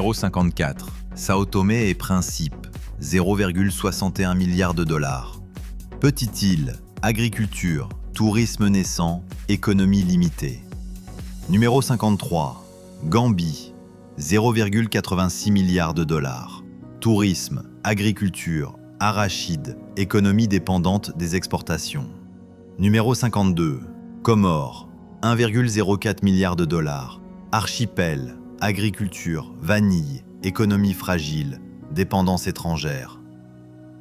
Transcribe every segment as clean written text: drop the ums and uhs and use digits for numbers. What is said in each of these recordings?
Numéro 54. Sao Tomé et Principe, 0,61 milliards de dollars. Petite île, agriculture, tourisme naissant, économie limitée. Numéro 53. Gambie, 0,86 milliards de dollars. Tourisme, agriculture, arachide, économie dépendante des exportations. Numéro 52. Comores, 1,04 milliard de dollars. Archipel, agriculture, vanille, économie fragile, dépendance étrangère.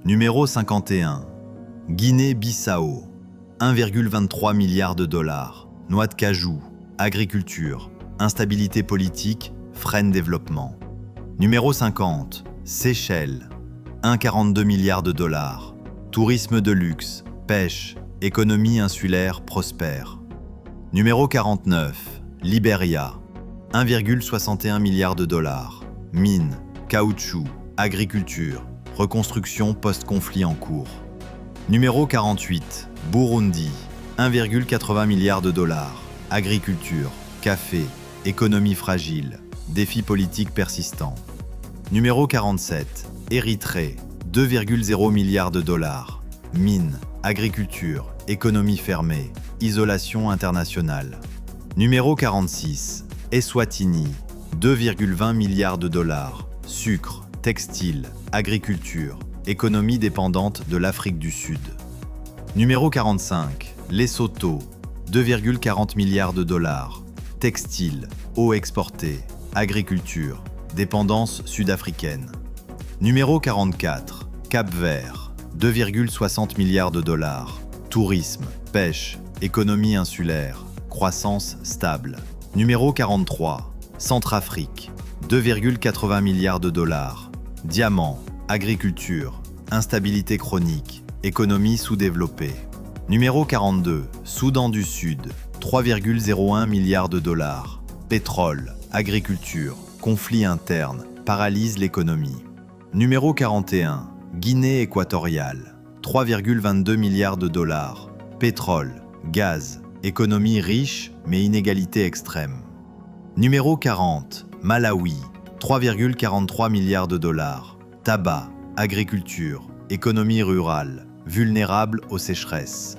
Numéro 51. Guinée-Bissau, 1,23 milliard de dollars. Noix de cajou, agriculture, instabilité politique, freine développement. Numéro 50. Seychelles, 1,42 milliard de dollars. Tourisme de luxe, pêche, économie insulaire prospère. Numéro 49. Libéria, 1,61 milliard de dollars. Mines, caoutchouc, agriculture, reconstruction post-conflit en cours. Numéro 48. Burundi, 1,80 milliard de dollars. Agriculture, café, économie fragile, défis politiques persistants. Numéro 47. Érythrée, 2,0 milliards de dollars. Mines, agriculture, économie fermée, isolation internationale. Numéro 46. Eswatini, 2,20 milliards de dollars. Sucre, textile, agriculture, économie dépendante de l'Afrique du Sud. Numéro 45. Lesotho, 2,40 milliards de dollars. Textile, eau exportée, agriculture, dépendance sud-africaine. Numéro 44. Cap-Vert, 2,60 milliards de dollars. Tourisme, pêche, économie insulaire, croissance stable. Numéro 43. Centrafrique, 2,80 milliards de dollars. Diamants, agriculture, instabilité chronique, économie sous-développée. Numéro 42. Soudan du Sud, 3,01 milliards de dollars. Pétrole, agriculture, conflit interne, paralyse l'économie. Numéro 41. Guinée équatoriale, 3,22 milliards de dollars. Pétrole, gaz, économie riche mais inégalité extrême. Numéro 40. Malawi, 3,43 milliards de dollars. Tabac, agriculture, économie rurale, vulnérable aux sécheresses.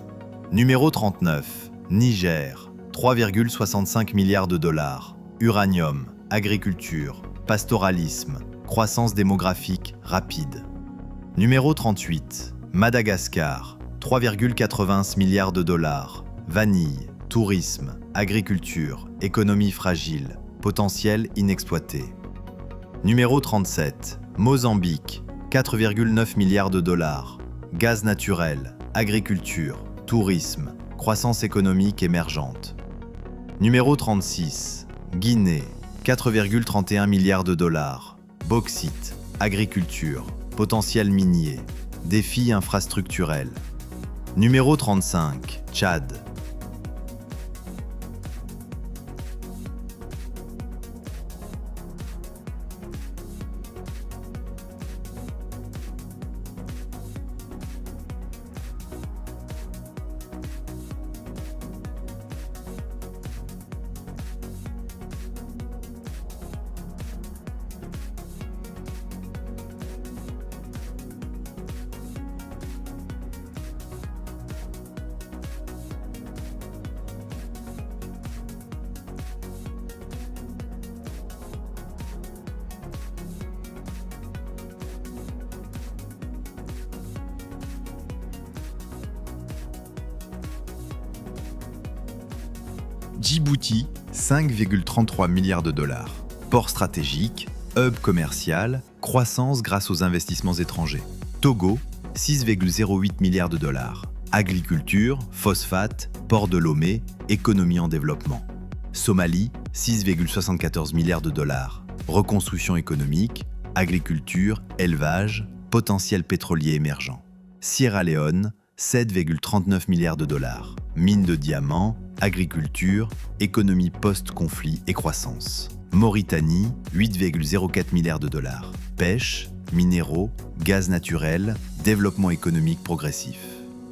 Numéro 39. Niger, 3,65 milliards de dollars. Uranium, agriculture, pastoralisme, croissance démographique rapide. Numéro 38. Madagascar, 3,80 milliards de dollars. Vanille, tourisme, agriculture, économie fragile, potentiel inexploité. Numéro 37. Mozambique, 4,9 milliards de dollars. Gaz naturel, agriculture, tourisme, croissance économique émergente. Numéro 36. Guinée, 4,31 milliards de dollars. Bauxite, agriculture, potentiel minier, défis infrastructurels. Numéro 35. Tchad. Djibouti, 5,33 milliards de dollars. Port stratégique, hub commercial, croissance grâce aux investissements étrangers. Togo, 6,08 milliards de dollars. Agriculture, phosphate, port de Lomé, économie en développement. Somalie, 6,74 milliards de dollars. Reconstruction économique, agriculture, élevage, potentiel pétrolier émergent. Sierra Leone, 7,39 milliards de dollars. Mines de diamants, agriculture, économie post-conflit et croissance. Mauritanie, 8,04 milliards de dollars. Pêche, minéraux, gaz naturel, développement économique progressif.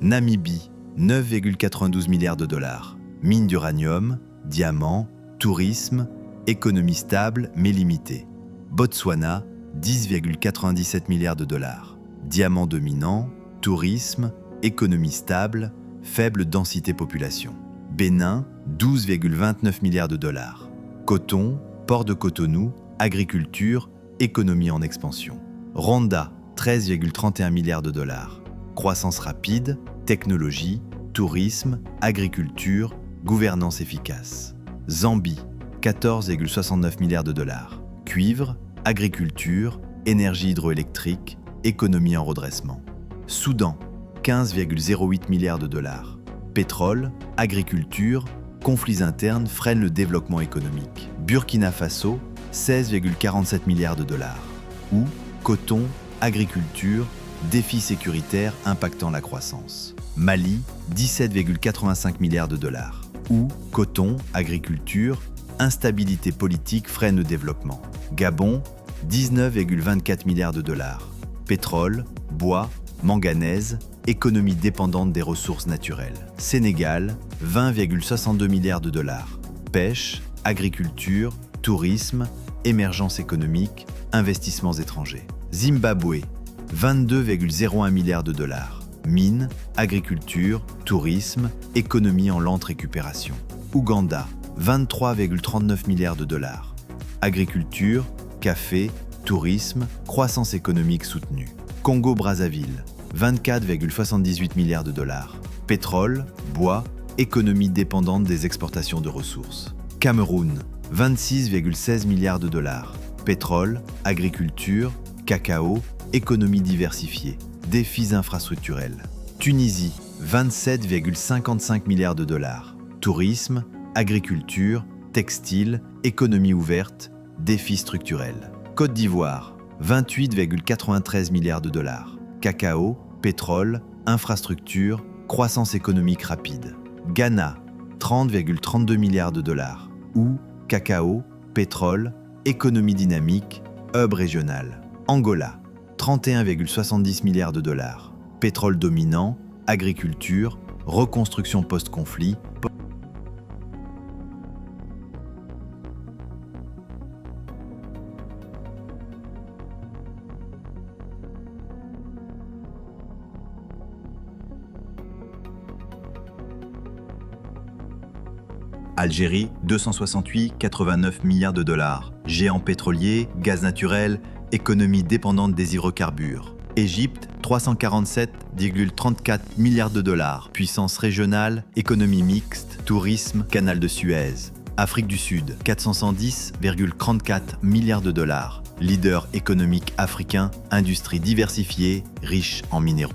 Namibie, 9,92 milliards de dollars. Mines d'uranium, diamants, tourisme, économie stable mais limitée. Botswana, 10,97 milliards de dollars. Diamant dominant, tourisme, économie stable, faible densité population. Bénin, 12,29 milliards de dollars. Coton, port de Cotonou, agriculture, économie en expansion. Rwanda, 13,31 milliards de dollars. Croissance rapide, technologie, tourisme, agriculture, gouvernance efficace. Zambie, 14,69 milliards de dollars. Cuivre, agriculture, énergie hydroélectrique, économie en redressement. Soudan, 15,08 milliards de dollars. Pétrole, agriculture, conflits internes freinent le développement économique. Burkina Faso, 16,47 milliards de dollars. Ou coton, agriculture, défis sécuritaires impactant la croissance. Mali, 17,85 milliards de dollars. Ou coton, agriculture, instabilité politique freine le développement. Gabon, 19,24 milliards de dollars. Pétrole, bois, manganèse, économie dépendante des ressources naturelles. Sénégal, 20,62 milliards de dollars. Pêche, agriculture, tourisme, émergence économique, investissements étrangers. Zimbabwe, 22,01 milliards de dollars. Mines, agriculture, tourisme, économie en lente récupération. Ouganda, 23,39 milliards de dollars. Agriculture, café, tourisme, croissance économique soutenue. Congo-Brazzaville, 24,78 milliards de dollars. Pétrole, bois, économie dépendante des exportations de ressources. Cameroun, 26,16 milliards de dollars. Pétrole, agriculture, cacao, économie diversifiée, défis infrastructurels. Tunisie, 27,55 milliards de dollars. Tourisme, agriculture, textile, économie ouverte, défis structurels. Côte d'Ivoire, 28,93 milliards de dollars. Cacao, pétrole, infrastructure, croissance économique rapide. Ghana, 30,32 milliards de dollars. Ou cacao, pétrole, économie dynamique, hub régional. Angola, 31,70 milliards de dollars. Pétrole dominant, agriculture, reconstruction post-conflit. Algérie, 268,89 milliards de dollars. Géant pétrolier, gaz naturel, économie dépendante des hydrocarbures. Égypte, 347,34 milliards de dollars. Puissance régionale, économie mixte, tourisme, canal de Suez. Afrique du Sud, 410,34 milliards de dollars. Leader économique africain, industrie diversifiée, riche en minéraux.